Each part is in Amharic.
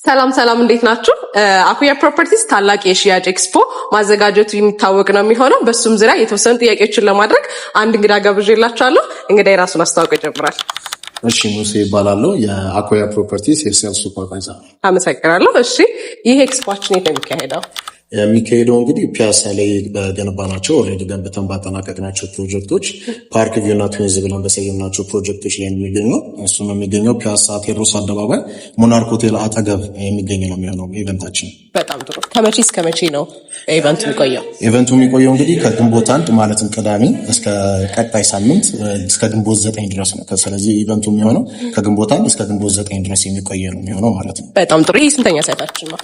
ሰላም እንዴት ናችሁ? አኩያ ፕሮፐርቲስ ታላቅ የሽያጭ ኤክስፖ ማዘጋጀቱ የሚታወቅ ነው የሚሆነው። በሱም ዙሪያ የተወሰኑ ጥያቄዎችን ለማድረግ አንድ እንግዳ ጋብዤላችኋለሁ። እንግዳ የራሱን አስተዋውቆ ይጀምራል። እሺ፣ ሙሴ ይባላለሁ። የአኩያ ፕሮፐርቲስ የሴልስ ሱፐርቫይዘር። አመሰግናለሁ። እሺ፣ ይህ ኤክስፖችን የት ነው የሚካሄደው? የሚካሄደው እንግዲህ ፒያሳ ላይ በገነባናቸው ኦልሬዲ ገንብተን ባጠናቀቅናቸው ፕሮጀክቶች ፓርክ ቪው እና ትዊንዝ ብለን በሰየምናቸው ፕሮጀክቶች ላይ የሚገኘው እሱም የሚገኘው ፒያሳ ቴዎድሮስ አደባባይ ሞናርክ ሆቴል አጠገብ የሚገኝ ነው የሚሆነው ኢቨንታችን። በጣም ጥሩ። ከመቼ እስከ መቼ ነው ኢቨንቱ የሚቆየው? ኢቨንቱ የሚቆየው እንግዲህ ከግንቦት 1 ማለትም ቅዳሜ እስከ ቀጣይ ሳምንት እስከ ግንቦት 9 ድረስ ነው። ስለዚህ ኢቨንቱ የሚሆነው ከግንቦት 1 እስከ ግንቦት 9 ድረስ የሚቆየ ነው የሚሆነው ማለት ነው። በጣም ጥሩ። ይህ ስንተኛ ሳይታችን ነው?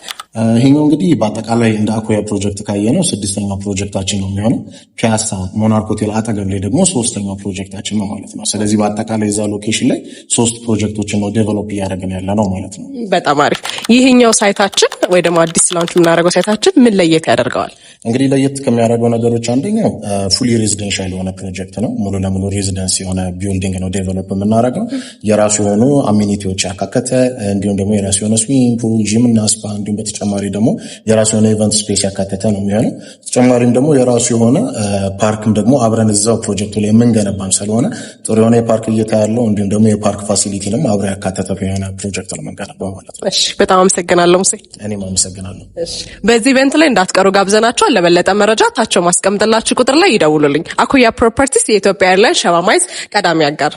ይሄኛው እንግዲህ በአጠቃላይ እንደ አኩያ ፕሮጀክት ካየነው 6ኛው ፕሮጀክታችን ነው የሚሆነው። ፒያሳ ሞናርክ ሆቴል አጠገብ ላይ ደግሞ 3ኛው ፕሮጀክታችን ነው ማለት ነው። ስለዚህ በአጠቃላይ እዛ ሎኬሽን ላይ 3 ፕሮጀክቶችን ነው ዴቨሎፕ እያደረግን ያለ ነው ማለት ነው። በጣም አሪፍ። ይሄኛው ሳይታችን ወይ ደግሞ አዲስ ላንች የምናደርገው ሳይታችን ምን ለየት ያደርገዋል? እንግዲህ ለየት ከሚያደርገው ነገሮች አንደኛው ፉሊ ሬዚደንሻል የሆነ ፕሮጀክት ነው። ሙሉ ለሙሉ ሬዚደንስ የሆነ ቢልዲንግ ነው ዴቨሎፕ የምናደርገው። የራሱ የሆኑ አሚኒቲዎች ያካተተ እንዲሁም ደግሞ የራሱ የሆነ ስዊሚንግ ፑል፣ ጂም እና ስፓ እንዲሁም በተጨማሪ ደግሞ የራሱ የሆነ ኢቨንት ስፔስ ያካተተ ነው የሚሆነው። ተጨማሪም ደግሞ የራሱ የሆነ ፓርክም ደግሞ አብረን እዛው ፕሮጀክቱ ላይ የምንገነባም ስለሆነ ጥሩ የሆነ የፓርክ እይታ ያለው እንዲሁም ደግሞ የፓርክ ፋሲሊቲንም አብረ ያካተተ የሆነ ፕሮጀክት ነው የምንገነባው ማለት ነው። እሺ፣ በጣም አመሰግናለሁ ሙሴ። እኔም አመሰግናለሁ። እሺ፣ በዚህ ኢቨንት ላይ እንዳትቀሩ ጋብዘናችኋል። ለበለጠ መረጃ ታቸው ማስቀምጥላችሁ ቁጥር ላይ ይደውሉልኝ። አኩያ ፕሮፐርቲስ የኢትዮጵያ ኤርላይንስ ሸባ ማይዝ ቀዳሚ አጋር